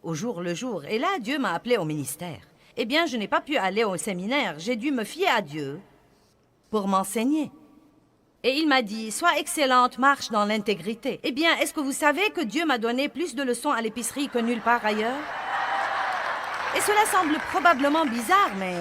au jour le jour. Et là, Dieu m'a appelée au ministère. Eh bien, je n'ai pas pu aller au séminaire. J'ai dû me fier à Dieu pour m'enseigner. Et il m'a dit, sois excellente, marche dans l'intégrité. Eh bien, est-ce que vous savez que Dieu m'a donné plus de leçons à l'épicerie que nulle part ailleurs? Et cela semble probablement bizarre, mais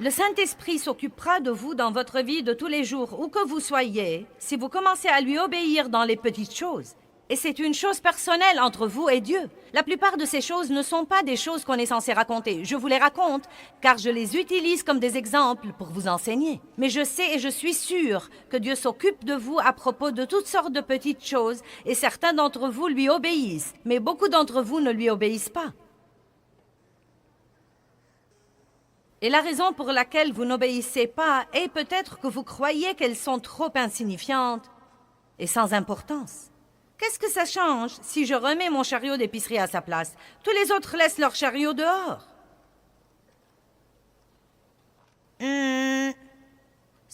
le Saint-Esprit s'occupera de vous dans votre vie de tous les jours, où que vous soyez, si vous commencez à lui obéir dans les petites choses. Et c'est une chose personnelle entre vous et Dieu. La plupart de ces choses ne sont pas des choses qu'on est censé raconter. Je vous les raconte, car je les utilise comme des exemples pour vous enseigner. Mais je sais et je suis sûre que Dieu s'occupe de vous à propos de toutes sortes de petites choses, et certains d'entre vous lui obéissent, mais beaucoup d'entre vous ne lui obéissent pas. Et la raison pour laquelle vous n'obéissez pas est peut-être que vous croyez qu'elles sont trop insignifiantes et sans importance. Qu'est-ce que ça change si je remets mon chariot d'épicerie à sa place? Tous les autres laissent leur chariot dehors.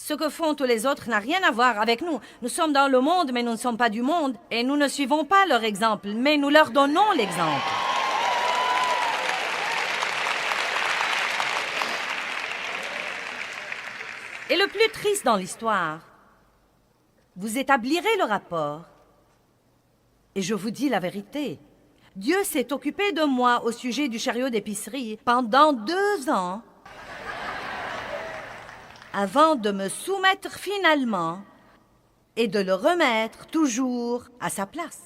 Ce que font tous les autres n'a rien à voir avec nous. Nous sommes dans le monde, mais nous ne sommes pas du monde. Et nous ne suivons pas leur exemple, mais nous leur donnons l'exemple. Et le plus triste dans l'histoire, vous établirez le rapport. Et je vous dis la vérité. Dieu s'est occupé de moi au sujet du chariot d'épicerie pendant 2 ans avant de me soumettre finalement et de le remettre toujours à sa place.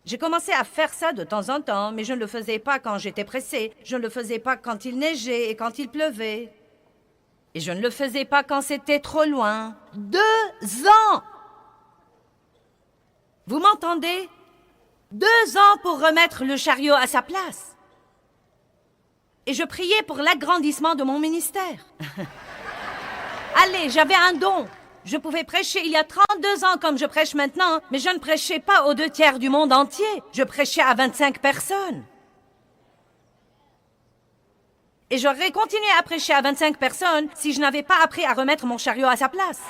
J'ai commencé à faire ça de temps en temps, mais je ne le faisais pas quand j'étais pressée. Je ne le faisais pas quand il neigeait et quand il pleuvait. Et je ne le faisais pas quand c'était trop loin. 2 ans! Vous m'entendez? 2 ans pour remettre le chariot à sa place. Et je priais pour l'agrandissement de mon ministère. Allez, j'avais un don. Je pouvais prêcher il y a 32 ans comme je prêche maintenant, mais je ne prêchais pas aux 2/3 du monde entier. Je prêchais à 25 personnes. Et j'aurais continué à prêcher à 25 personnes si je n'avais pas appris à remettre mon chariot à sa place.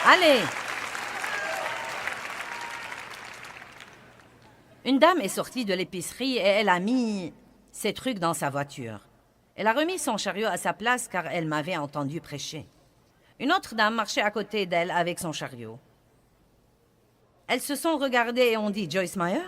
Allez. Une dame est sortie de l'épicerie et elle a mis ses trucs dans sa voiture. Elle a remis son chariot à sa place car elle m'avait entendu prêcher. Une autre dame marchait à côté d'elle avec son chariot. Elles se sont regardées et ont dit « Joyce Meyer ?»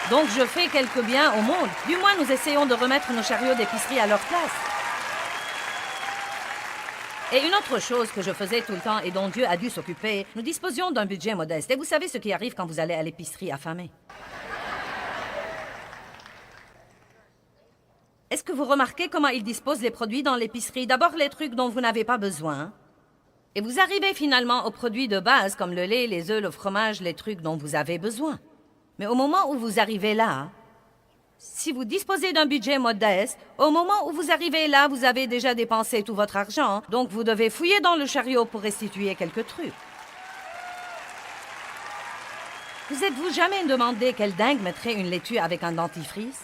Donc je fais quelque bien au monde. Du moins, nous essayons de remettre nos chariots d'épicerie à leur place. Et une autre chose que je faisais tout le temps et dont Dieu a dû s'occuper, nous disposions d'un budget modeste. Et vous savez ce qui arrive quand vous allez à l'épicerie affamé. Est-ce que vous remarquez comment ils disposent les produits dans l'épicerie? D'abord les trucs dont vous n'avez pas besoin. Et vous arrivez finalement aux produits de base comme le lait, les œufs, le fromage, les trucs dont vous avez besoin. Mais au moment où vous arrivez là, si vous disposez d'un budget modeste, au moment où vous arrivez là, vous avez déjà dépensé tout votre argent, donc vous devez fouiller dans le chariot pour restituer quelques trucs. Vous êtes-vous jamais demandé quel dingue mettrait une laitue avec un dentifrice?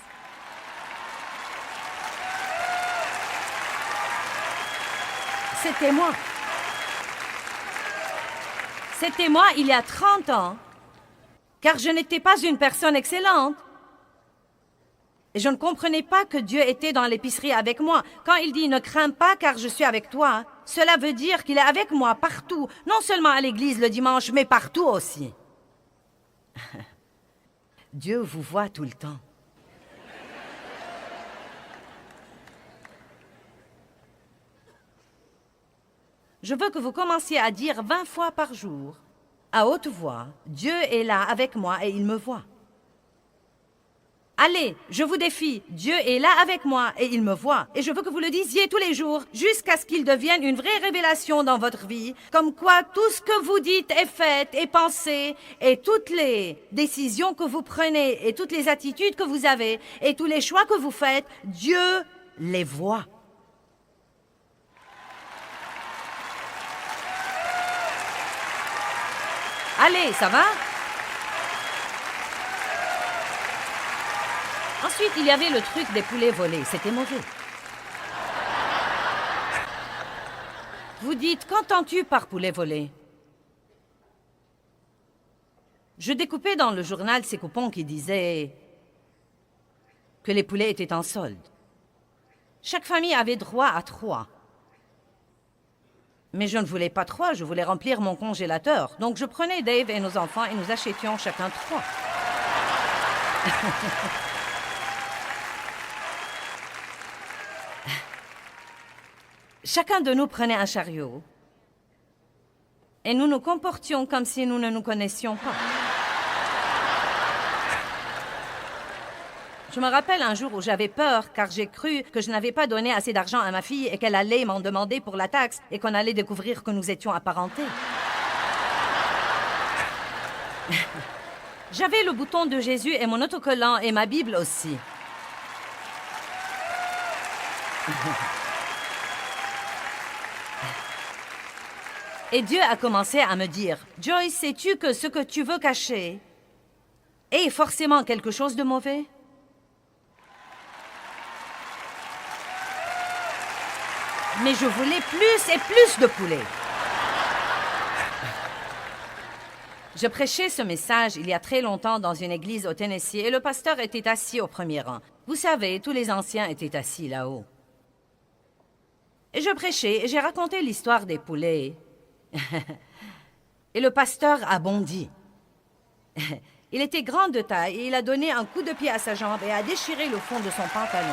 C'était moi. C'était moi il y a 30 ans, car je n'étais pas une personne excellente. Et je ne comprenais pas que Dieu était dans l'épicerie avec moi. Quand il dit « Ne crains pas car je suis avec toi », cela veut dire qu'il est avec moi partout, non seulement à l'église le dimanche, mais partout aussi. Dieu vous voit tout le temps. Je veux que vous commenciez à dire 20 fois par jour, à haute voix, « Dieu est là avec moi et il me voit ». Allez, je vous défie, Dieu est là avec moi et il me voit. Et je veux que vous le disiez tous les jours, jusqu'à ce qu'il devienne une vraie révélation dans votre vie, comme quoi tout ce que vous dites est fait et pensé, et toutes les décisions que vous prenez, et toutes les attitudes que vous avez, et tous les choix que vous faites, Dieu les voit. Allez, ça va? Ensuite, il y avait le truc des poulets volés. C'était mauvais. Vous dites, qu'entends-tu par poulet volé? Je découpais dans le journal ces coupons qui disaient que les poulets étaient en solde. Chaque famille avait droit à 3. Mais je ne voulais pas 3, je voulais remplir mon congélateur. Donc je prenais Dave et nos enfants et nous achetions chacun 3. Chacun de nous prenait un chariot et nous nous comportions comme si nous ne nous connaissions pas. Je me rappelle un jour où j'avais peur car j'ai cru que je n'avais pas donné assez d'argent à ma fille et qu'elle allait m'en demander pour la taxe et qu'on allait découvrir que nous étions apparentés. J'avais le bouton de Jésus et mon autocollant et ma Bible aussi. Et Dieu a commencé à me dire, « Joyce, sais-tu que ce que tu veux cacher est forcément quelque chose de mauvais? » Mais je voulais plus et plus de poulet. Je prêchais ce message il y a très longtemps dans une église au Tennessee et le pasteur était assis au premier rang. Vous savez, tous les anciens étaient assis là-haut. Et je prêchais et j'ai raconté l'histoire des poulets. Et le pasteur a bondi. Il était grand de taille et il a donné un coup de pied à sa jambe et a déchiré le fond de son pantalon.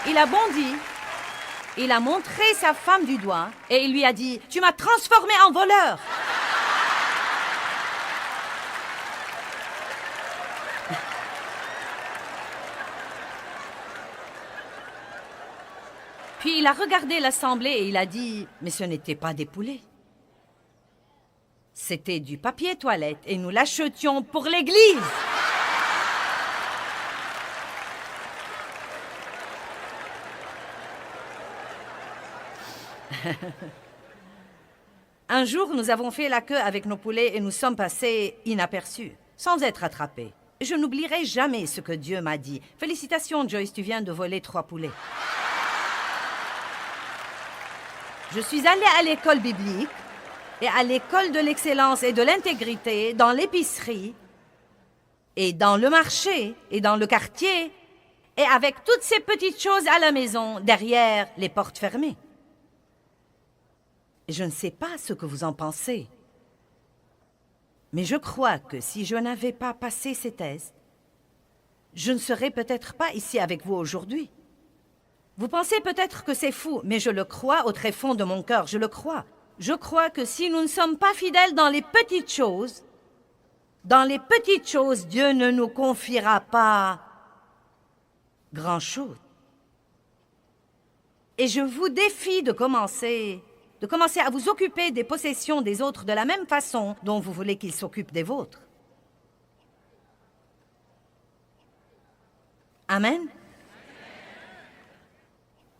Il a bondi, il a montré sa femme du doigt et il lui a dit « Tu m'as transformé en voleur !» Puis il a regardé l'assemblée et il a dit « Mais ce n'était pas des poulets. C'était du papier toilette et nous l'achetions pour l'église. » Un jour, nous avons fait la queue avec nos poulets et nous sommes passés inaperçus, sans être attrapés. Je n'oublierai jamais ce que Dieu m'a dit. « Félicitations, Joyce, tu viens de voler 3 poulets. » Je suis allée à l'école biblique et à l'école de l'excellence et de l'intégrité, dans l'épicerie et dans le marché et dans le quartier et avec toutes ces petites choses à la maison, derrière les portes fermées. Je ne sais pas ce que vous en pensez, mais je crois que si je n'avais pas passé ces tests, je ne serais peut-être pas ici avec vous aujourd'hui. Vous pensez peut-être que c'est fou, mais je le crois au très fond de mon cœur, je le crois. Je crois que si nous ne sommes pas fidèles dans les petites choses, Dieu ne nous confiera pas grand-chose. Et je vous défie de commencer à vous occuper des possessions des autres de la même façon dont vous voulez qu'ils s'occupent des vôtres. Amen.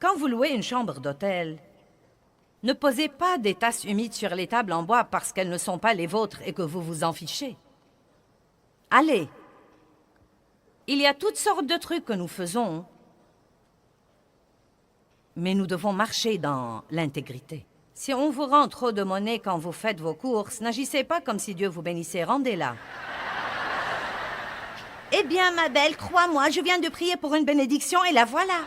Quand vous louez une chambre d'hôtel, ne posez pas des tasses humides sur les tables en bois parce qu'elles ne sont pas les vôtres et que vous vous en fichez. Allez, il y a toutes sortes de trucs que nous faisons, mais nous devons marcher dans l'intégrité. Si on vous rend trop de monnaie quand vous faites vos courses, n'agissez pas comme si Dieu vous bénissait, rendez-la. Eh bien, ma belle, crois-moi, je viens de prier pour une bénédiction et la voilà.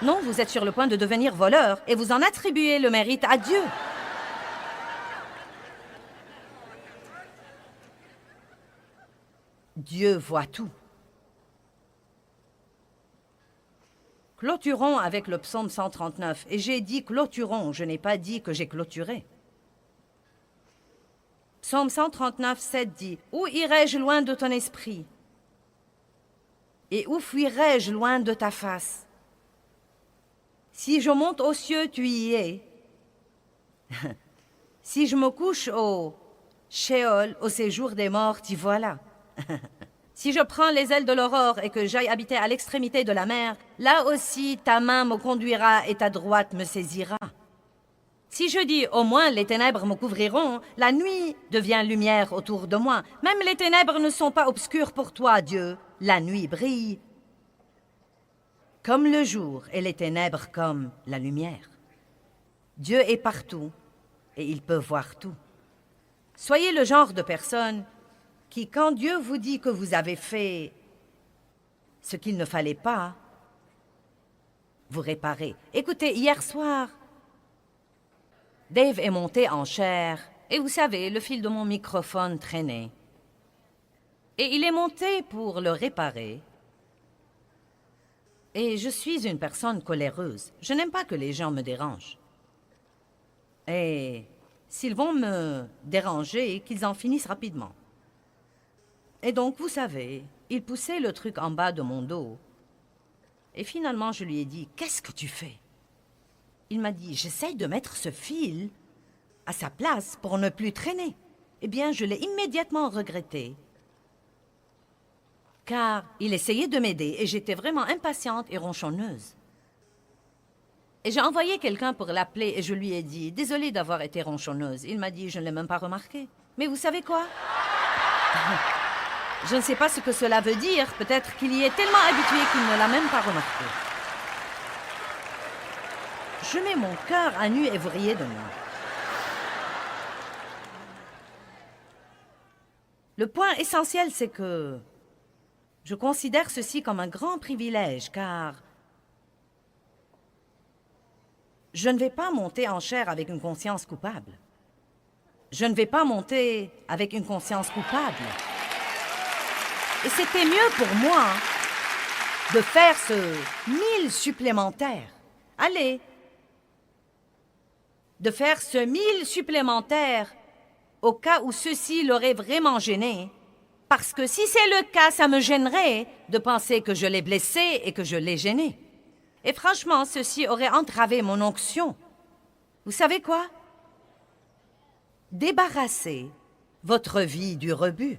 Non, vous êtes sur le point de devenir voleur et vous en attribuez le mérite à Dieu. Dieu voit tout. Clôturons avec le psaume 139. Et j'ai dit clôturons, je n'ai pas dit que j'ai clôturé. Psaume 139, 7 dit « Où irai-je loin de ton esprit? Et où fuirai-je loin de ta face? Si je monte aux cieux, tu y es. Si je me couche au Sheol, au séjour des morts, t'y voilà. Si je prends les ailes de l'aurore et que j'aille habiter à l'extrémité de la mer, là aussi ta main me conduira et ta droite me saisira. Si je dis, au moins les ténèbres me couvriront, la nuit devient lumière autour de moi. Même les ténèbres ne sont pas obscures pour toi, Dieu. La nuit brille comme le jour et les ténèbres comme la lumière. Dieu est partout et il peut voir tout. Soyez le genre de personne qui, quand Dieu vous dit que vous avez fait ce qu'il ne fallait pas, vous réparez. Écoutez, hier soir, Dave est monté en chair et vous savez, le fil de mon microphone traînait. Et il est monté pour le réparer. Et je suis une personne coléreuse. Je n'aime pas que les gens me dérangent. Et s'ils vont me déranger, qu'ils en finissent rapidement. Et donc, vous savez, il poussait le truc en bas de mon dos. Et finalement, je lui ai dit, « Qu'est-ce que tu fais? » Il m'a dit, « J'essaye de mettre ce fil à sa place pour ne plus traîner. » Eh bien, je l'ai immédiatement regretté. Car il essayait de m'aider et j'étais vraiment impatiente et ronchonneuse. Et j'ai envoyé quelqu'un pour l'appeler et je lui ai dit, « Désolée d'avoir été ronchonneuse. » Il m'a dit, « Je ne l'ai même pas remarqué. » Mais vous savez quoi? Je ne sais pas ce que cela veut dire. Peut-être qu'il y est tellement habitué qu'il ne l'a même pas remarqué. Je mets mon cœur à nu et vous riez de moi. Le point essentiel, c'est que je considère ceci comme un grand privilège, car je ne vais pas monter en chair avec une conscience coupable. Je ne vais pas monter avec une conscience coupable. Et c'était mieux pour moi de faire ce 1000 supplémentaire. Allez, de faire ce 1000 supplémentaire au cas où ceci l'aurait vraiment gêné. Parce que si c'est le cas, ça me gênerait de penser que je l'ai blessé et que je l'ai gêné. Et franchement, ceci aurait entravé mon onction. Vous savez quoi? Débarrassez votre vie du rebut.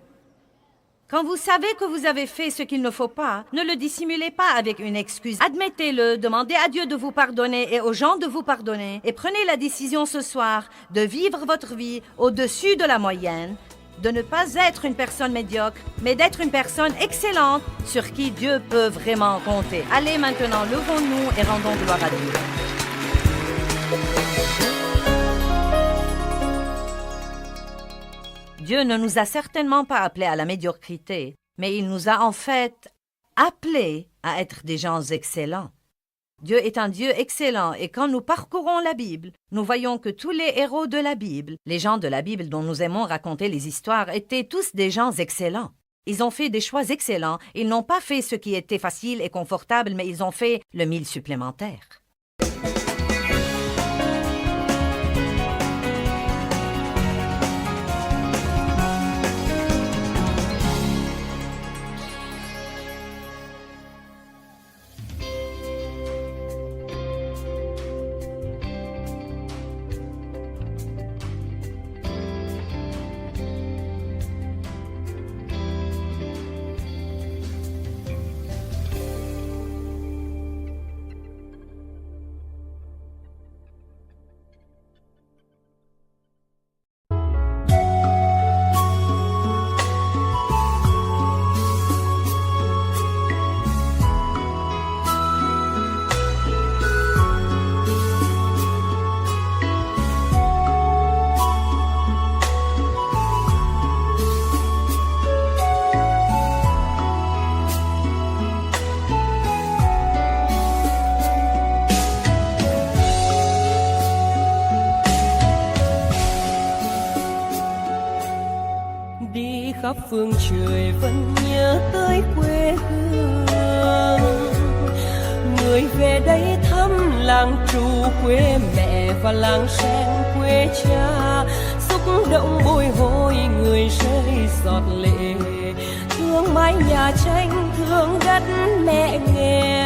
Quand vous savez que vous avez fait ce qu'il ne faut pas, ne le dissimulez pas avec une excuse. Admettez-le, demandez à Dieu de vous pardonner et aux gens de vous pardonner. Et prenez la décision ce soir de vivre votre vie au-dessus de la moyenne, de ne pas être une personne médiocre, mais d'être une personne excellente sur qui Dieu peut vraiment compter. Allez maintenant, levons-nous et rendons gloire à Dieu. Dieu ne nous a certainement pas appelés à la médiocrité, mais il nous a en fait appelés à être des gens excellents. Dieu est un Dieu excellent et quand nous parcourons la Bible, nous voyons que tous les héros de la Bible, les gens de la Bible dont nous aimons raconter les histoires, étaient tous des gens excellents. Ils ont fait des choix excellents. Ils n'ont pas fait ce qui était facile et confortable, mais ils ont fait le 1000 supplémentaire. phương trời vẫn nhớ tới quê hương. Người về đây thăm làng trù quê mẹ và làng sen quê cha, xúc động bồi hồi người rơi giọt lệ, thương mái nhà tranh thương đất mẹ nghèo.